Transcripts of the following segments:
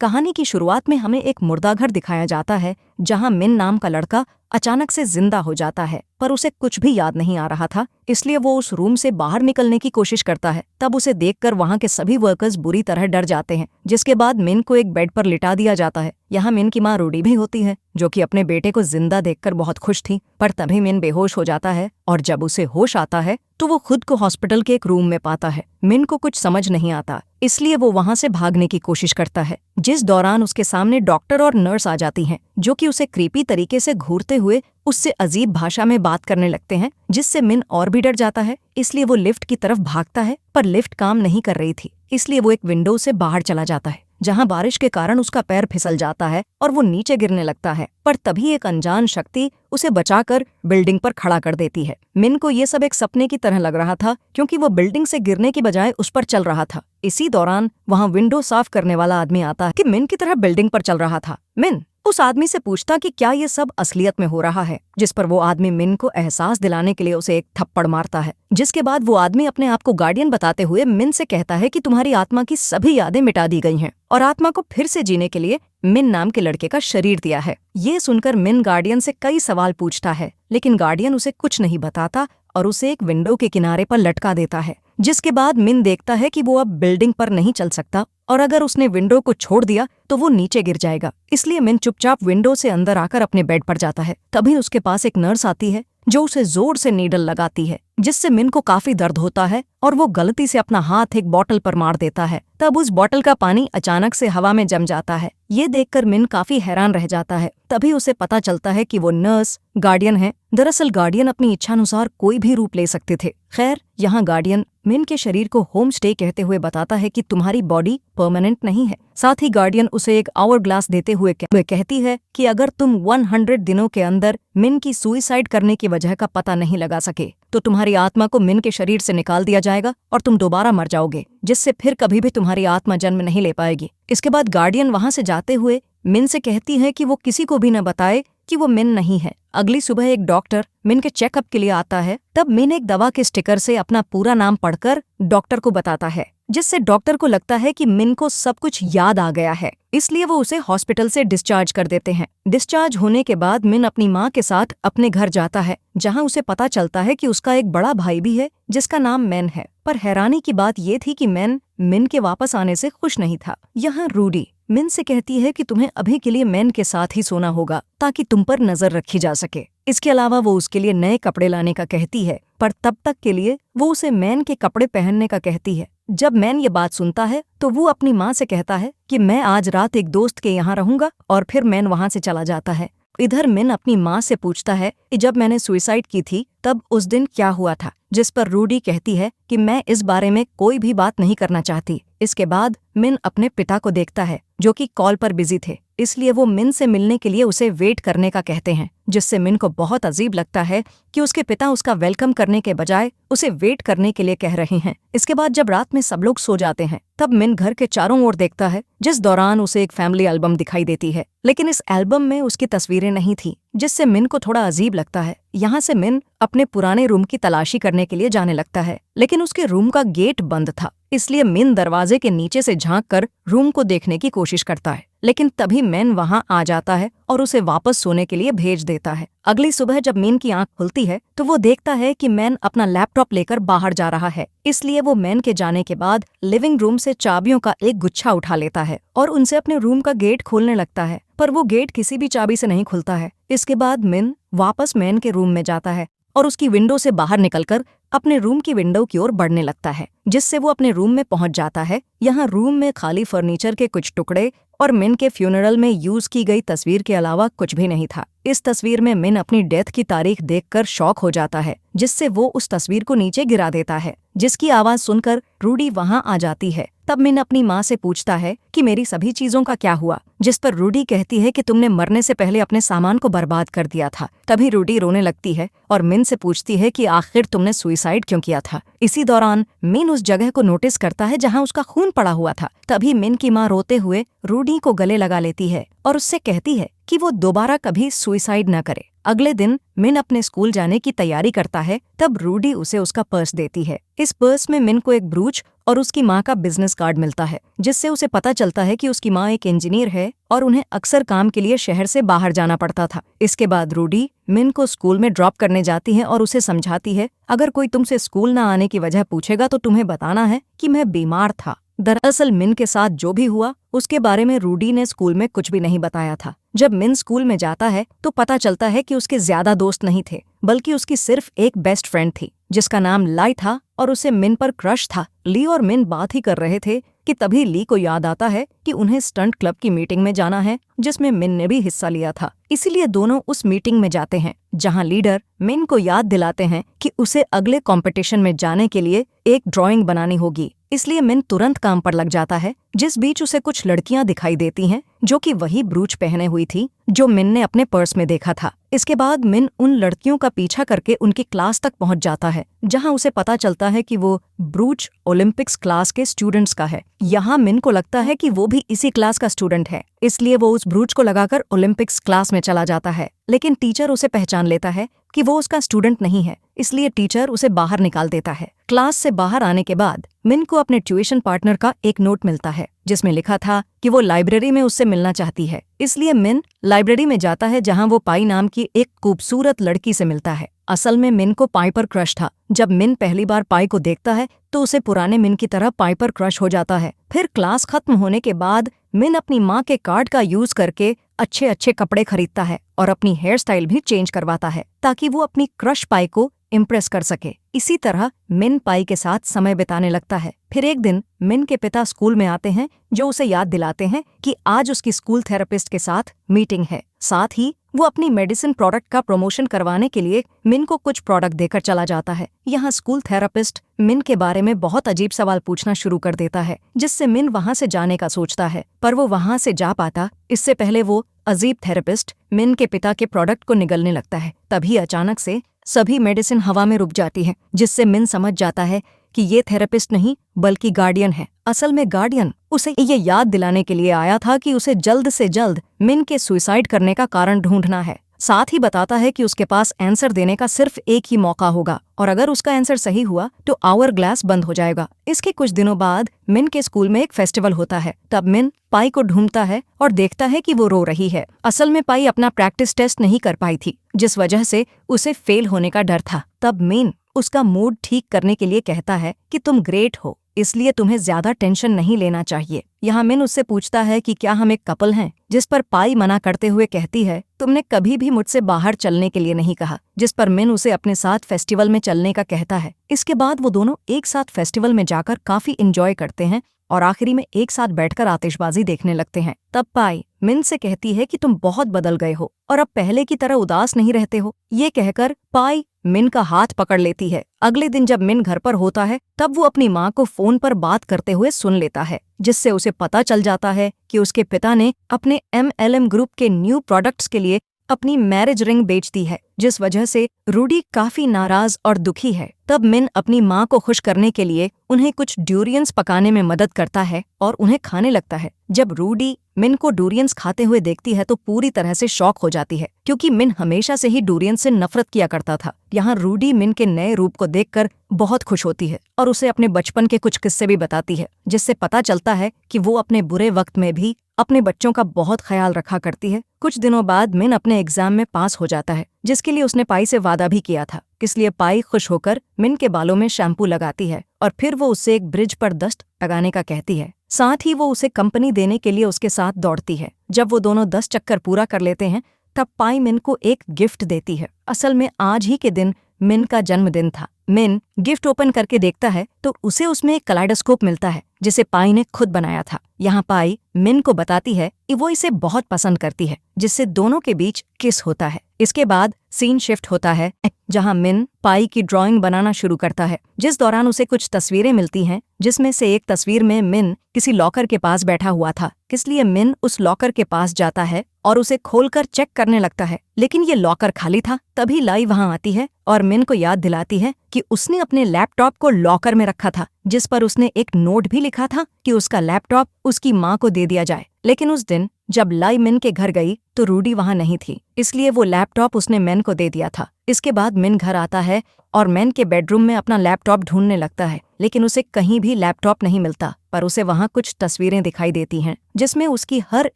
कहानी की शुरुआत में हमें एक मुर्दा घर दिखाया जाता है जहां मिन नाम का लड़का अचानक से जिंदा हो जाता है, पर उसे कुछ भी याद नहीं आ रहा था। इसलिए वो उस रूम से बाहर निकलने की कोशिश करता है। तब उसे देखकर वहां के सभी वर्कर्स बुरी तरह डर जाते हैं। जिसके बाद मिन को एक बेड पर लिटा दिया जाता है। यहाँ मिन की माँ रूडी भी होती है, जो कि अपने बेटे को जिंदा देखकर बहुत खुश थी। पर तभी मिन बेहोश हो जाता है और जब उसे होश आता है तो वो खुद को हॉस्पिटल के एक रूम में पाता है। मिन को कुछ समझ नहीं आता, इसलिए वो वहां से भागने की कोशिश करता है। जिस दौरान उसके सामने डॉक्टर और नर्स आ जाती हैं, जो कि उसे क्रीपी तरीके से घूरते हुए उससे अजीब भाषा में बात करने लगते हैं, जिससे मिन और भी डर जाता है। इसलिए वो लिफ्ट की तरफ भागता है, पर लिफ्ट काम नहीं कर रही थी। इसलिए वो एक विंडो से बाहर चला जाता है, जहां बारिश के कारण उसका पैर फिसल जाता है और वो नीचे गिरने लगता है। पर तभी एक अनजान शक्ति उसे बचाकर बिल्डिंग पर खड़ा कर देती है। मिन को ये सब एक सपने की तरह लग रहा था, क्योंकि वो बिल्डिंग से गिरने की बजाय उस पर चल रहा था। इसी दौरान वहां विंडो साफ करने वाला आदमी आता है कि मिन की तरह बिल्डिंग पर चल रहा था। मिन उस आदमी से पूछता कि क्या ये सब असलियत में हो रहा है, जिस पर वो आदमी मिन को एहसास दिलाने के लिए उसे एक थप्पड़ मारता है। जिसके बाद वो आदमी अपने आप को गार्डियन बताते हुए मिन से कहता है कि तुम्हारी आत्मा की सभी यादें मिटा दी गई हैं और आत्मा को फिर से जीने के लिए मिन नाम के लड़के का शरीर दिया है। ये सुनकर मिन गार्डियन से कई सवाल पूछता है, लेकिन गार्डियन उसे कुछ नहीं बताता और उसे एक विंडो के किनारे पर लटका देता है। जिसके बाद मिन देखता है कि वो अब बिल्डिंग पर नहीं चल सकता और अगर उसने विंडो को छोड़ दिया तो वो नीचे गिर जाएगा। इसलिए मिन चुपचाप विंडो से अंदर आकर अपने बेड पर जाता है। तभी उसके पास एक नर्स आती है, जो उसे जोर से नीडल लगाती है, जिससे मिन को काफी दर्द होता है और वो गलती से अपना हाथ एक बॉटल पर मार देता है। तब उस बॉटल का पानी अचानक से हवा में जम जाता है। ये देखकर मिन काफी हैरान रह जाता है। तभी उसे पता चलता है कि वो नर्स गार्डियन है। दरअसल गार्डियन अपनी इच्छानुसार कोई भी रूप ले सकते थे। खैर, यहाँ गार्डियन मिन के शरीर को होम स्टे कहते हुए बताता है कि तुम्हारी बॉडी परमानेंट नहीं है। साथ ही गार्डियन उसे एक आवर ग्लास देते हुए कहती है कि अगर तुम 100 दिनों के अंदर मिन की सुइसाइड करने की वजह का पता नहीं लगा सके तो तुम्हारी आत्मा को मिन के शरीर से निकाल दिया जाएगा और तुम दोबारा मर जाओगे, जिससे फिर कभी भी तुम्हारी आत्मा जन्म नहीं ले पाएगी। इसके बाद गार्डियन वहां से जाते हुए मिन से कहती है कि वो किसी को भी न बताए कि वो मिन नहीं है। अगली सुबह एक डॉक्टर मिन के चेकअप के लिए आता है। तब मिन एक दवा के स्टिकर से अपना पूरा नाम पढ़कर डॉक्टर को बताता है, जिससे डॉक्टर को लगता है कि मिन को सब कुछ याद आ गया है। इसलिए वो उसे हॉस्पिटल से डिस्चार्ज कर देते हैं। डिस्चार्ज होने के बाद मिन अपनी माँ के साथ अपने घर जाता है, जहाँ उसे पता चलता है कि उसका एक बड़ा भाई भी है, जिसका नाम मैन है। पर हैरानी की बात ये थी कि मैन मिन के वापस आने से खुश नहीं था। यहाँ रूडी मिन से कहती है कि तुम्हें अभी के लिए मैन के साथ ही सोना होगा, ताकि तुम पर नजर रखी जा सके। इसके अलावा वो उसके लिए नए कपड़े लाने का कहती है, पर तब तक के लिए वो उसे मैन के कपड़े पहनने का कहती है। जब मैन ये बात सुनता है तो वो अपनी माँ से कहता है कि मैं आज रात एक दोस्त के यहाँ रहूंगा, और फिर मैन वहां से चला जाता है। इधर मिन अपनी माँ से पूछता है कि जब मैंने सुसाइड की थी तब उस दिन क्या हुआ था, जिस पर रूडी कहती है कि मैं इस बारे में कोई भी बात नहीं करना चाहती। इसके बाद मिन अपने पिता को देखता है, जो कि कॉल पर बिजी थे। इसलिए वो मिन से मिलने के लिए उसे वेट करने का कहते हैं, जिससे मिन को बहुत अजीब लगता है कि उसके पिता उसका वेलकम करने के बजाय उसे वेट करने के लिए कह रहे हैं। इसके बाद जब रात में सब लोग सो जाते हैं, तब मिन घर के चारों ओर देखता है, जिस दौरान उसे एक फैमिली एल्बम दिखाई देती है। लेकिन इस एल्बम में उसकी तस्वीरें नहीं थी, जिससे मिन को थोड़ा अजीब लगता है। यहाँ से मिन अपने पुराने रूम की तलाशी करने के लिए जाने लगता है, लेकिन उसके रूम का गेट बंद था। इसलिए मिन दरवाजे के नीचे से झांककर रूम को देखने की कोशिश करता है, लेकिन तभी मैन वहां आ जाता है और उसे वापस सोने के लिए भेज देता है। अगली सुबह जब मिन की आंख खुलती है तो वो देखता है कि मैन अपना लैपटॉप लेकर बाहर जा रहा है। इसलिए वो मैन के जाने के बाद लिविंग रूम से चाबियों का एक गुच्छा उठा लेता है और उनसे अपने रूम का गेट खोलने लगता है, पर वो गेट किसी भी चाबी से नहीं खुलता है। इसके बाद मिन वापस मैन के रूम में जाता है और उसकी विंडो से बाहर निकलकर अपने रूम की विंडो की ओर बढ़ने लगता है, जिससे वो अपने रूम में पहुंच जाता है। यहाँ रूम में खाली फर्नीचर के कुछ टुकड़े और मिन के फ्यूनरल में यूज की गई तस्वीर के अलावा कुछ भी नहीं था। इस तस्वीर में मिन अपनी डेथ की तारीख देखकर शॉक हो जाता है, जिससे वो उस तस्वीर को नीचे गिरा देता है, जिसकी आवाज सुनकर रूडी वहां आ जाती है। तब मिन अपनी माँ से पूछता है कि मेरी सभी चीजों का क्या हुआ, जिस पर रूडी कहती है कि तुमने मरने से पहले अपने सामान को बर्बाद कर दिया था। तभी रूडी रोने लगती है और मिन से पूछती है कि आखिर तुमने सुसाइड क्यों किया था। इसी दौरान मिन उस जगह को नोटिस करता है जहाँ उसका खून पड़ा हुआ था। तभी मिन की माँ रोते हुए रूडी को गले लगा लेती है और उससे कहती है कि वो दोबारा कभी सुसाइड न करे। अगले दिन मिन अपने स्कूल जाने की तैयारी करता है, तब रूडी उसे उसका पर्स देती है। इस पर्स में मिन को एक ब्रूच और उसकी माँ का बिजनेस कार्ड मिलता है, जिससे उसे पता चलता है कि उसकी माँ एक इंजीनियर है और उन्हें अक्सर काम के लिए शहर से बाहर जाना पड़ता था। इसके बाद रूडी मिन को स्कूल में ड्रॉप करने जाती है और उसे समझाती है, अगर कोई तुमसे स्कूल न आने की वजह पूछेगा तो तुम्हें बताना है कि मैं बीमार था। दरअसल मिन के साथ जो भी हुआ उसके बारे में रूडी ने स्कूल में कुछ भी नहीं बताया था। जब मिन स्कूल में जाता है तो पता चलता है कि उसके ज्यादा दोस्त नहीं थे, बल्कि उसकी सिर्फ एक बेस्ट फ्रेंड थी जिसका नाम लाई था और उसे मिन पर क्रश था। ली और मिन बात ही कर रहे थे कि तभी ली को याद आता है कि उन्हें स्टंट क्लब की मीटिंग में जाना है, जिसमें मिन ने भी हिस्सा लिया था। इसीलिए दोनों उस मीटिंग में जाते हैं, जहां लीडर मिन को याद दिलाते हैं कि उसे अगले कंपटीशन में जाने के लिए एक ड्राइंग बनानी होगी। इसलिए मिन तुरंत काम पर लग जाता है। जिस बीच उसे कुछ लड़कियां दिखाई देती हैं जो कि वही ब्रूच पहने हुई थी जो मिन ने अपने पर्स में देखा था। इसके बाद मिन उन लड़कियों का पीछा करके उनकी क्लास तक पहुंच जाता है, जहां उसे पता चलता है कि वो ब्रूच ओलंपिक्स क्लास के स्टूडेंट्स का है। यहाँ मिन को लगता है कि वो भी इसी क्लास का स्टूडेंट है, इसलिए वो उस ब्रूच को लगाकर ओलंपिक्स क्लास में चला जाता है। लेकिन टीचर उसे पहचान लेता है कि वो उसका स्टूडेंट नहीं है, इसलिए टीचर उसे बाहर निकाल देता है। क्लास से बाहर आने के बाद मिन को अपने ट्यूशन पार्टनर का एक नोट मिलता है, जिसमें लिखा था कि वो लाइब्रेरी में उससे मिलना चाहती है। इसलिए मिन लाइब्रेरी में जाता है, जहां वो पाई नाम की एक खूबसूरत लड़की से मिलता है। असल में मिन को पाई पर क्रश था। जब मिन पहली बार पाई को देखता है तो उसे पुराने मिन की तरह पाई पर क्रश हो जाता है। फिर क्लास खत्म होने के बाद मिन अपनी माँ के कार्ड का यूज करके अच्छे अच्छे कपड़े खरीदता है और अपनी हेयर स्टाइल भी चेंज करवाता है, ताकि वो अपनी क्रश पाई को इम्प्रेस कर सके। इसी तरह मिन पाई के साथ समय बिताने लगता है। फिर एक दिन मिन के पिता स्कूल में आते हैं, जो उसे याद दिलाते हैं कि आज उसकी स्कूल थेरेपिस्ट के साथ मीटिंग है। साथ ही वो अपनी मेडिसिन प्रोडक्ट का प्रमोशन करवाने के लिए मिन को कुछ प्रोडक्ट देकर चला जाता है। यहाँ स्कूल थेरेपिस्ट मिन के बारे में बहुत अजीब सवाल पूछना शुरू कर देता है, जिससे मिन वहाँ से जाने का सोचता है, पर वो वहाँ से जा पाता इससे पहले वो अजीब थेरेपिस्ट मिन के पिता के प्रोडक्ट को निगलने लगता है। तभी अचानक से सभी मेडिसिन हवा में रुक जाती है, जिससे मिन समझ जाता है कि ये थेरेपिस्ट नहीं बल्कि गार्डियन है। असल में गार्डियन उसे ये याद दिलाने के लिए आया था कि उसे जल्द से जल्द मिन के सुसाइड करने का कारण ढूंढना है। साथ ही बताता है कि उसके पास आंसर देने का सिर्फ एक ही मौका होगा, और अगर उसका आंसर सही हुआ तो आवर ग्लास बंद हो जाएगा। इसके कुछ दिनों बाद मिन के स्कूल में एक फेस्टिवल होता है। तब मिन पाई को ढूंढता है और देखता है कि वो रो रही है। असल में पाई अपना प्रैक्टिस टेस्ट नहीं कर पाई थी, जिस वजह से उसे फेल होने का डर था। तब मिन उसका मूड ठीक करने के लिए कहता है कि तुम ग्रेट हो, इसलिए तुम्हें ज्यादा टेंशन नहीं लेना चाहिए। यहाँ मिन उससे पूछता है कि क्या हम एक कपल हैं, जिस पर पाई मना करते हुए कहती है, तुमने कभी भी मुझसे बाहर चलने के लिए नहीं कहा, जिस पर मिन उसे अपने साथ फेस्टिवल में चलने का कहता है। इसके बाद वो दोनों एक साथ फेस्टिवल में जाकर काफी एंजॉय करते हैं और आखिरी में एक साथ बैठकर आतिशबाजी देखने लगते हैं। तब पाई मिन से कहती है कि तुम बहुत बदल गए हो और अब पहले की तरह उदास नहीं रहते हो। ये कहकर पाई मिन का हाथ पकड़ लेती है। अगले दिन जब मिन घर पर होता है, तब वो अपनी माँ को फोन पर बात करते हुए सुन लेता है, जिससे उसे पता चल जाता है कि उसके पिता ने अपने MLM ग्रुप के न्यू प्रोडक्ट्स के लिए अपनी मैरिज रिंग बेच दी है, जिस वजह से रूडी काफी नाराज और दुखी है। तब मिन अपनी माँ को खुश करने के लिए उन्हें कुछ ड्यूरियंस पकाने में मदद करता है और उन्हें खाने लगता है। जब रूडी मिन को डूरियंस खाते हुए देखती है तो पूरी तरह से शॉक हो जाती है, क्योंकि मिन हमेशा से ही डूरियंस से नफरत किया करता था। यहाँ रूडी मिन के नए रूप को देखकर बहुत खुश होती है और उसे अपने बचपन के कुछ किस्से भी बताती है, जिससे पता चलता है कि वो अपने बुरे वक्त में भी अपने बच्चों का बहुत ख्याल रखा करती है। कुछ दिनों बाद मिन अपने एग्जाम में पास हो जाता है, जिसके लिए उसने पाई से वादा भी किया था। इसलिए पाई खुश होकर मिन के बालों में शैम्पू लगाती है और फिर वो उसे एक ब्रिज पर दस्त लगाने का कहती है। साथ ही वो उसे कंपनी देने के लिए उसके साथ दौड़ती है। जब वो दोनों 10 चक्कर पूरा कर लेते हैं, तब पाई मिन को एक गिफ्ट देती है। असल में आज ही के दिन मिन का जन्मदिन था। मिन गिफ्ट ओपन करके देखता है तो उसे उसमें एक कलाइडोस्कोप मिलता है, जिसे पाई ने खुद बनाया था। यहाँ पाई मिन को बताती है कि वो इसे बहुत पसंद करती है, जिससे दोनों के बीच किस होता है। इसके बाद सीन शिफ्ट होता है, जहाँ मिन पाई की ड्राइंग बनाना शुरू करता है, जिस दौरान उसे कुछ तस्वीरें मिलती हैं, जिसमें से एक तस्वीर में मिन किसी लॉकर के पास बैठा हुआ था। इसलिए मिन उस लॉकर के पास जाता है और उसे खोलकर चेक करने लगता है, लेकिन ये लॉकर खाली था। तभी लाई वहाँ आती है और मिन को याद दिलाती है कि उसने अपने लैपटॉप को लॉकर में रखा था, जिस पर उसने एक नोट भी लिखा था कि उसका लैपटॉप उसकी माँ को दे दिया जाए। लेकिन उस दिन जब लाई मिन के घर गई तो रूडी वहां नहीं थी, इसलिए वो लैपटॉप उसने मैन को दे दिया था। इसके बाद मिन घर आता है और मैन के बेडरूम में अपना लैपटॉप ढूंढने लगता है, लेकिन उसे कहीं भी लैपटॉप नहीं मिलता। पर उसे वहां कुछ तस्वीरें दिखाई देती हैं, जिसमें उसकी हर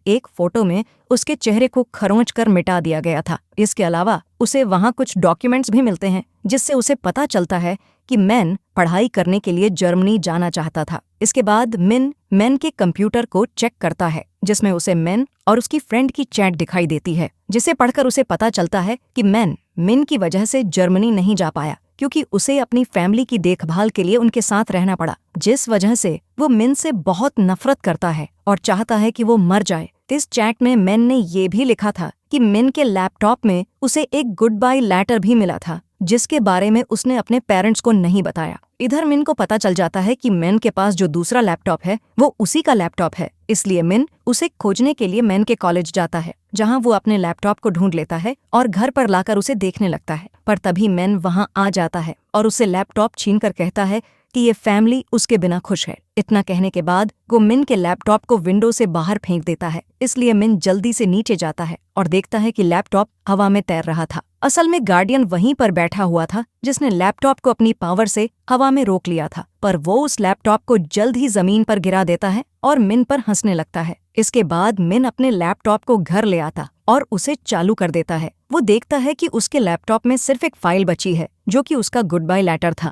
एक फोटो में उसके चेहरे को खरोंच कर मिटा दिया गया था। इसके अलावा उसे वहां कुछ डॉक्यूमेंट्स भी मिलते हैं, जिससे उसे पता चलता है कि मैन पढ़ाई करने के लिए जर्मनी जाना चाहता था। इसके बाद मैन के कंप्यूटर को चेक करता है, जिसमें उसे मैन और उसकी फ्रेंड की चैट दिखाई देती है, जिसे पढ़कर उसे पता चलता है कि मिन की वजह से जर्मनी नहीं जा पाया, क्योंकि उसे अपनी फैमिली की देखभाल के लिए उनके साथ रहना पड़ा, जिस वजह से वो मिन से बहुत नफरत करता है और चाहता है कि वो मर जाए। इस चैट में मैन ने ये भी लिखा था कि मिन के लैपटॉप में उसे एक गुड बाय लेटर भी मिला था, जिसके बारे में उसने अपने पेरेंट्स को नहीं बताया। इधर मिन को पता चल जाता है कि मैन के पास जो दूसरा लैपटॉप है वो उसी का लैपटॉप है, इसलिए मिन उसे खोजने के लिए मैन के कॉलेज जाता है, जहां वो अपने लैपटॉप को ढूंढ लेता है और घर पर लाकर उसे देखने लगता है। पर तभी मैन वहां आ जाता है और उसे लैपटॉप छीनकर कहता है कि ये फैमिली उसके बिना खुश है। इतना कहने के बाद वो मिन के लैपटॉप को विंडो से बाहर फेंक देता है, इसलिए मिन जल्दी से नीचे जाता है और देखता है कि लैपटॉप हवा में तैर रहा था। असल में गार्डियन वहीं पर बैठा हुआ था, जिसने लैपटॉप को अपनी पावर से हवा में रोक लिया था, पर वो उस लैपटॉप को जल्द ही जमीन पर गिरा देता है और मिन पर हंसने लगता है। इसके बाद मिन अपने लैपटॉप को घर ले आता और उसे चालू कर देता है। वो देखता है कि उसके लैपटॉप में सिर्फ एक फाइल बची है, जो कि उसका गुड बाय लेटर था।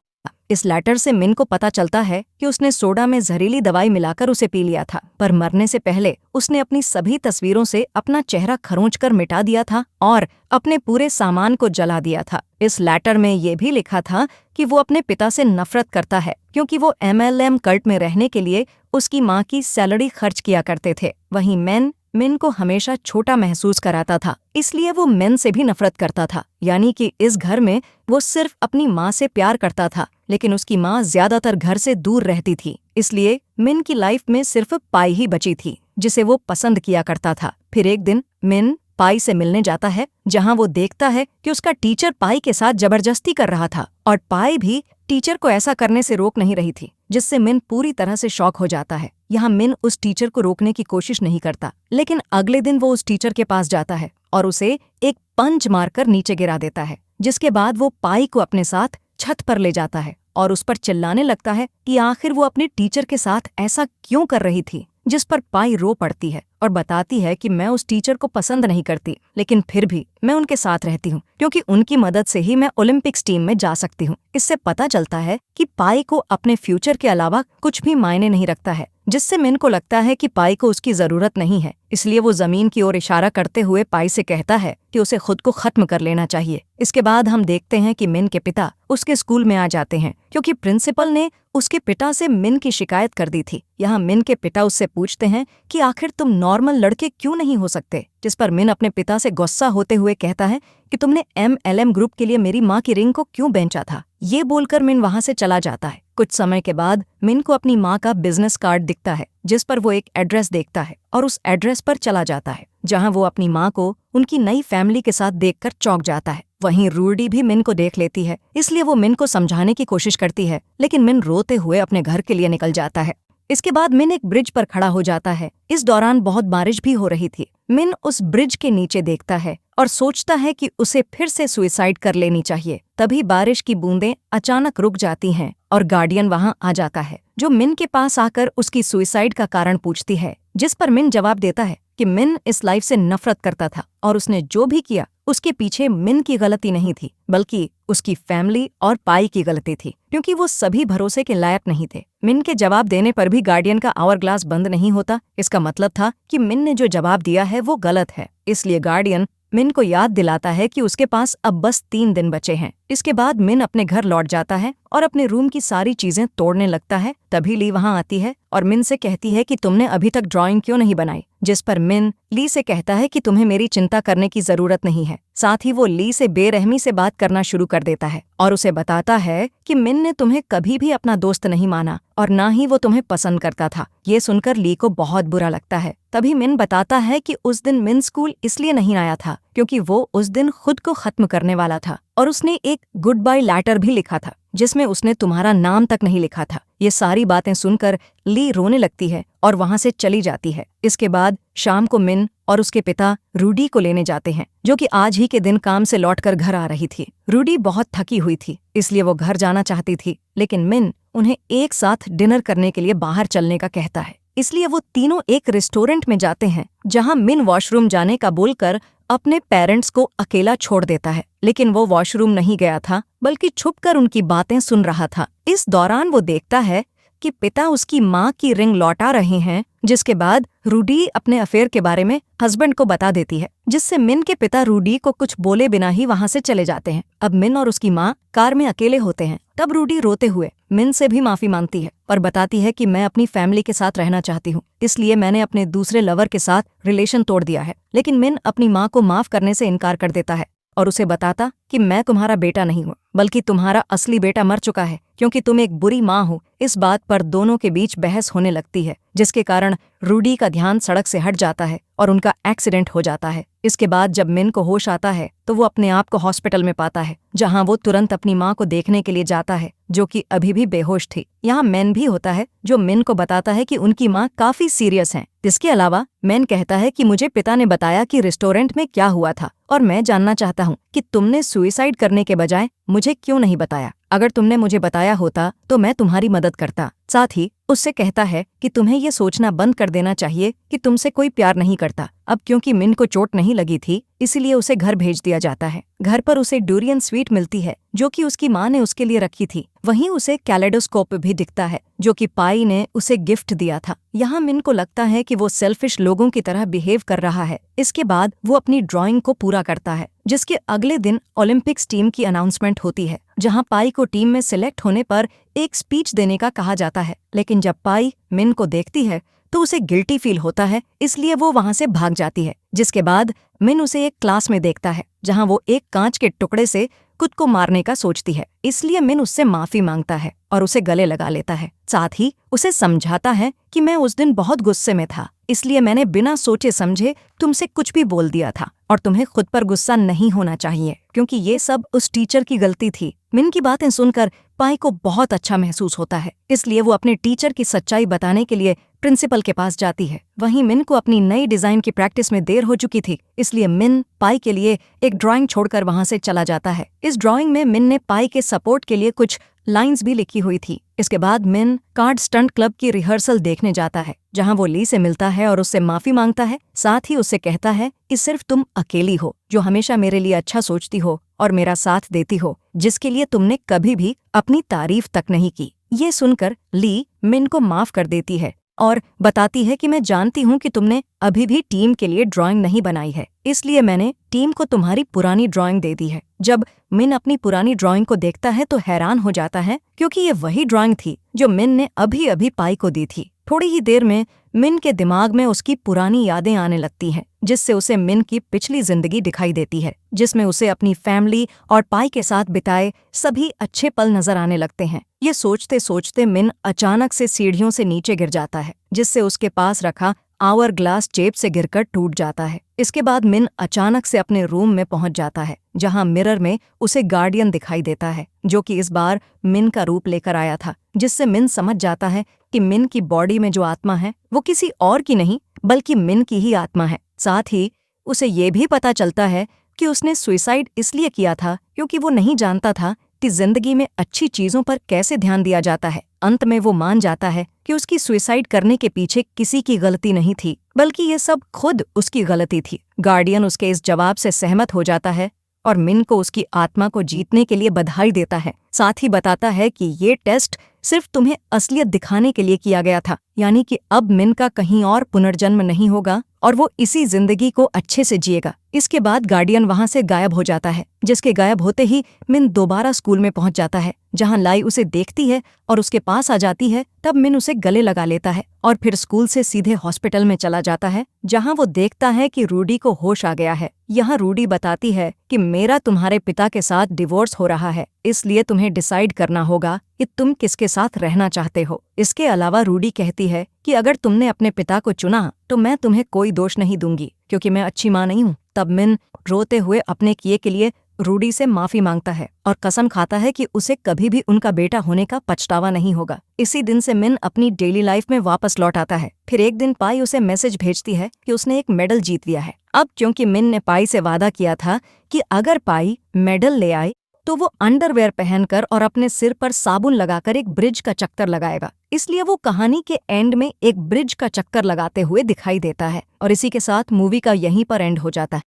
इस लेटर से मिन को पता चलता है कि उसने सोडा में जहरीली दवाई मिलाकर उसे पी लिया था, पर मरने से पहले उसने अपनी सभी तस्वीरों से अपना चेहरा खरोंचकर मिटा दिया था और अपने पूरे सामान को जला दिया था। इस लेटर में ये भी लिखा था कि वो अपने पिता से नफरत करता है, क्योंकि वो MLM कल्ट में रहने के लिए उसकी माँ की सैलरी खर्च किया करते थे। वहीं मिन को हमेशा छोटा महसूस कराता था, इसलिए वो मिन से भी नफरत करता था। यानी कि इस घर में वो सिर्फ अपनी माँ से प्यार करता था, लेकिन उसकी माँ ज्यादातर घर से दूर रहती थी, इसलिए मिन की लाइफ में सिर्फ पाई ही बची थी, जिसे वो पसंद किया करता था। फिर एक दिन मिन पाई से मिलने जाता है, जहां वो देखता है कि उसका टीचर पाई के साथ जबरदस्ती कर रहा था और पाई भी टीचर को ऐसा करने से रोक नहीं रही थी, जिससे मिन पूरी तरह से शॉक हो जाता है। यहाँ मिन उस टीचर को रोकने की कोशिश नहीं करता, लेकिन अगले दिन वो उस टीचर के पास जाता है और उसे एक पंच मारकर नीचे गिरा देता है, जिसके बाद वो पाई को अपने साथ छत पर ले जाता है और उस पर चिल्लाने लगता है कि आखिर वो अपने टीचर के साथ ऐसा क्यों कर रही थी, जिस पर पाई रो पड़ती है और बताती है कि मैं उस टीचर को पसंद नहीं करती, लेकिन फिर भी मैं उनके साथ रहती हूँ, क्योंकि उनकी मदद से ही मैं ओलंपिक्स टीम में जा सकती हूँ। इससे पता चलता है कि पाई को अपने फ्यूचर के अलावा कुछ भी मायने नहीं रखता है, जिससे मिन को लगता है कि पाई को उसकी जरूरत नहीं है। इसलिए वो जमीन की ओर इशारा करते हुए पाई से कहता है कि उसे खुद को खत्म कर लेना चाहिए। इसके बाद हम देखते हैं कि मिन के पिता उसके स्कूल में आ जाते हैं, क्योंकि प्रिंसिपल ने उसके पिता से मिन की शिकायत कर दी थी। यहाँ मिन के पिता उससे पूछते हैं कि आखिर तुम नॉर्मल लड़के क्यों नहीं हो सकते, जिस पर मिन अपने पिता से गुस्सा होते हुए कहता है कि तुमने MLM ग्रुप के लिए मेरी माँ की रिंग को क्यों बेचा था। ये बोलकर मिन वहां से चला जाता है। कुछ समय के बाद मिन को अपनी माँ का बिजनेस कार्ड दिखता है, जिस पर वो एक एड्रेस देखता है और उस एड्रेस पर चला जाता है, जहां वो अपनी माँ को उनकी नई फैमिली के साथ देखकर चौंक जाता है। वहीं रूडी भी मिन को देख लेती है, इसलिए वो मिन को समझाने की कोशिश करती है, लेकिन मिन रोते हुए अपने घर के लिए निकल जाता है। इसके बाद मिन एक ब्रिज पर खड़ा हो जाता है। इस दौरान बहुत बारिश भी हो रही थी। मिन उस ब्रिज के नीचे देखता है और सोचता है कि उसे फिर से सुसाइड कर लेनी चाहिए। तभी बारिश की बूंदें अचानक रुक जाती हैं और गार्डियन वहां आ जाता है, जो मिन के पास आकर उसकी सुसाइड का कारण पूछती है, जिस पर मिन जवाब देता है कि मिन इस लाइफ से नफरत करता था और उसने जो भी किया उसके पीछे मिन की गलती नहीं थी, बल्कि उसकी फैमिली और पाई की गलती थी, क्योंकि वो सभी भरोसे के लायक नहीं थे। मिन के जवाब देने पर भी गार्डियन का आवर ग्लास बंद नहीं होता। इसका मतलब था कि मिन ने जो जवाब दिया है वो गलत है। इसलिए गार्डियन मिन को याद दिलाता है कि उसके पास अब बस 3 दिन बचे हैं। इसके बाद मिन अपने घर लौट जाता है और अपने रूम की सारी चीजें तोड़ने लगता है। तभी ली वहां आती है और मिन से कहती है कि तुमने अभी तक ड्राइंग क्यों नहीं बनाई, जिस पर मिन ली से कहता है कि तुम्हें मेरी चिंता करने की जरूरत नहीं है। साथ ही वो ली से बेरहमी से बात करना शुरू कर देता है और उसे बताता है कि मिन ने तुम्हें कभी भी अपना दोस्त नहीं माना और ना ही वो तुम्हें पसंद करता था। ये सुनकर ली को बहुत बुरा लगता है। तभी मिन बताता है कि उस दिन मिन स्कूल इसलिए नहीं आया था क्योंकि वो उस दिन खुद को खत्म करने वाला था। और उसने एक गुड बाय लेटर भी लिखा था जिसमें उसने तुम्हारा नाम तक नहीं लिखा था। ये सारी बातें सुनकर ली रोने लगती है और वहां से चली जाती है। इसके बाद शाम को मिन और उसके पिता रूडी को लेने जाते हैं, जो कि आज ही के दिन काम से लौटकर घर आ रही थी। रूडी बहुत थकी हुई थी, इसलिए वो घर जाना चाहती थी, लेकिन मिन उन्हें एक साथ डिनर करने के लिए बाहर चलने का कहता है। इसलिए वो तीनों एक रेस्टोरेंट में जाते हैं, जहां मिन वॉशरूम जाने का बोलकर अपने पेरेंट्स को अकेला छोड़ देता है। लेकिन वो वॉशरूम नहीं गया था, बल्कि छुपकर उनकी बातें सुन रहा था। इस दौरान वो देखता है कि पिता उसकी माँ की रिंग लौटा रहे हैं, जिसके बाद रूडी अपने अफेयर के बारे में हस्बैंड को बता देती है, जिससे मिन के पिता रूडी को कुछ बोले बिना ही वहां से चले जाते हैं। अब मिन और उसकी माँ कार में अकेले होते हैं। तब रूडी रोते हुए मिन से भी माफी मांगती है और बताती है कि मैं अपनी फैमिली के साथ रहना चाहती हूँ, इसलिए मैंने अपने दूसरे लवर के साथ रिलेशन तोड़ दिया है। लेकिन मिन अपनी माँ को माफ करने से इनकार कर देता है और उसे बताता कि मैं तुम्हारा बेटा नहीं हूँ, बल्कि तुम्हारा असली बेटा मर चुका है क्योंकि तुम एक बुरी माँ हो। इस बात पर दोनों के बीच बहस होने लगती है, जिसके कारण रूडी का ध्यान सड़क से हट जाता है और उनका एक्सीडेंट हो जाता है। इसके बाद जब मिन को होश आता है तो वो अपने आप को हॉस्पिटल में पाता है, जहां वो तुरंत अपनी माँ को देखने के लिए जाता है, जो कि अभी भी बेहोश थी। यहाँ मैन भी होता है, जो मिन को बताता है कि उनकी माँ काफी सीरियस हैं। इसके अलावा मैन कहता है कि मुझे पिता ने बताया कि रेस्टोरेंट में क्या हुआ था और मैं जानना चाहता हूँ कि तुमने सुसाइड करने के बजाय मुझे क्यों नहीं बताया। अगर तुमने मुझे बताया होता तो मैं तुम्हारी मदद करता। साथ ही उससे कहता है कि तुम्हें ये सोचना बंद कर देना चाहिए कि तुमसे कोई प्यार नहीं करता। अब क्योंकि मिन को चोट नहीं लगी थी, इसलिए उसे घर भेज दिया जाता है। घर पर उसे डूरियन स्वीट मिलती है, जो कि उसकी माँ ने उसके लिए रखी थी। वहीं उसे कैलेडोस्कोप भी दिखता है, जो कि पाई ने उसे गिफ्ट दिया था। यहाँ मिन को लगता है कि वो सेल्फिश लोगों की तरह बिहेव कर रहा है। इसके बाद वो अपनी ड्राइंग को पूरा करता है, जिसके अगले दिन ओलंपिक्स टीम की अनाउंसमेंट होती है, जहां पाई को टीम में सिलेक्ट होने पर एक स्पीच देने का कहा जाता है। लेकिन जब पाई मिन को देखती है तो उसे गिल्टी फील होता है, इसलिए वो वहां से भाग जाती है। जिसके बाद मिन उसे एक क्लास में देखता है, जहां वो एक कांच के टुकड़े से खुद को मारने का सोचती है। इसलिए मिन उससे माफी मांगता है और उसे गले लगा लेता है। साथ ही उसे समझाता है कि मैं उस दिन बहुत गुस्से में था, इसलिए मैंने बिना सोचे समझे तुमसे कुछ भी बोल दिया था और तुम्हें खुद पर गुस्सा नहीं होना चाहिए, क्योंकि ये सब उस टीचर की गलती थी। मिन की बातें सुनकर पाई को बहुत अच्छा महसूस होता है, इसलिए वो अपने टीचर की सच्चाई बताने के लिए प्रिंसिपल के पास जाती है। वहीं मिन को अपनी नई डिजाइन की प्रैक्टिस में देर हो चुकी थी, इसलिए मिन पाई के लिए एक ड्राइंग छोड़कर वहां से चला जाता है। इस ड्राइंग में मिन ने पाई के सपोर्ट के लिए कुछ लाइंस भी लिखी हुई थी। इसके बाद मिन कार्ड स्टंट क्लब की रिहर्सल देखने जाता है, जहां वो ली से मिलता है और उससे माफी मांगता है। साथ ही उससे कहता है कि सिर्फ तुम अकेली हो जो हमेशा मेरे लिए अच्छा सोचती हो और मेरा साथ देती हो, जिसके लिए तुमने कभी भी अपनी तारीफ तक नहीं की। ये सुनकर ली मिन को माफ कर देती है और बताती है कि मैं जानती हूँ कि तुमने अभी भी टीम के लिए ड्राइंग नहीं बनाई है, इसलिए मैंने टीम को तुम्हारी पुरानी ड्राइंग दे दी है। जब मिन अपनी पुरानी ड्राइंग को देखता है तो हैरान हो जाता है, क्योंकि ये वही ड्राइंग थी जो मिन ने अभी अभी पाई को दी थी। थोड़ी ही देर में मिन के दिमाग में उसकी पुरानी यादें आने लगती हैं, जिससे उसे मिन की पिछली जिंदगी दिखाई देती है, जिसमें उसे अपनी फैमिली और पाई के साथ बिताए सभी अच्छे पल नजर आने लगते हैं। ये सोचते सोचते मिन अचानक से सीढ़ियों से नीचे गिर जाता है, जिससे उसके पास रखा आवर ग्लास जेब से गिरकर टूट जाता है। इसके बाद मिन अचानक से अपने रूम में पहुंच जाता है, जहां मिरर में उसे गार्डियन दिखाई देता है, जो कि इस बार मिन का रूप लेकर आया था, जिससे मिन समझ जाता है कि मिन की बॉडी में जो आत्मा है वो किसी और की नहीं बल्कि मिन की ही आत्मा है। साथ ही उसे ये भी पता चलता है कि उसने सुसाइड इसलिए किया था क्योंकि वो नहीं जानता था कि जिंदगी में अच्छी चीजों पर कैसे ध्यान दिया जाता है। अंत में वो मान जाता है कि उसकी सुसाइड करने के पीछे किसी की गलती नहीं थी, बल्कि ये सब खुद उसकी गलती थी। गार्डियन उसके इस जवाब से सहमत हो जाता है और मिन को उसकी आत्मा को जीतने के लिए बधाई देता है। साथ ही बताता है कि ये टेस्ट सिर्फ तुम्हें असलियत दिखाने के लिए किया गया था, यानी कि अब मिन का कहीं और पुनर्जन्म नहीं होगा और वो इसी जिंदगी को अच्छे से जिएगा। इसके बाद गार्डियन वहां से गायब हो जाता है, जिसके गायब होते ही मिन दोबारा स्कूल में पहुंच जाता है, जहां लाई उसे देखती है और उसके पास आ जाती है। तब मिन उसे गले लगा लेता है और फिर स्कूल से सीधे हॉस्पिटल में चला जाता है, जहां वो देखता है कि रूडी को होश आ गया है। यहाँ रूडी बताती है कि मेरा तुम्हारे पिता के साथ डिवोर्स हो रहा है, इसलिए तुम्हें डिसाइड करना होगा कि तुम किसके साथ रहना चाहते हो। इसके अलावा रूडी कहती है कि अगर तुमने अपने पिता को चुना तो मैं तुम्हें कोई दोष नहीं दूंगी, क्योंकि मैं अच्छी माँ नहीं हूँ। तब मिन रोते हुए अपने किए के लिए रूडी से माफी मांगता है और कसम खाता है कि उसे कभी भी उनका बेटा होने का पछतावा नहीं होगा। इसी दिन से मिन अपनी डेली लाइफ में वापस लौट आता है। फिर एक दिन पाई उसे मैसेज भेजती है कि उसने एक मेडल जीत लिया है। अब क्योंकि मिन ने पाई से वादा किया था कि अगर पाई मेडल ले आए तो वो अंडरवेयर पहनकर और अपने सिर पर साबुन लगाकर एक ब्रिज का चक्कर लगाएगा, इसलिए वो कहानी के एंड में एक ब्रिज का चक्कर लगाते हुए दिखाई देता है। और इसी के साथ मूवी का यहीं पर एंड हो जाता है।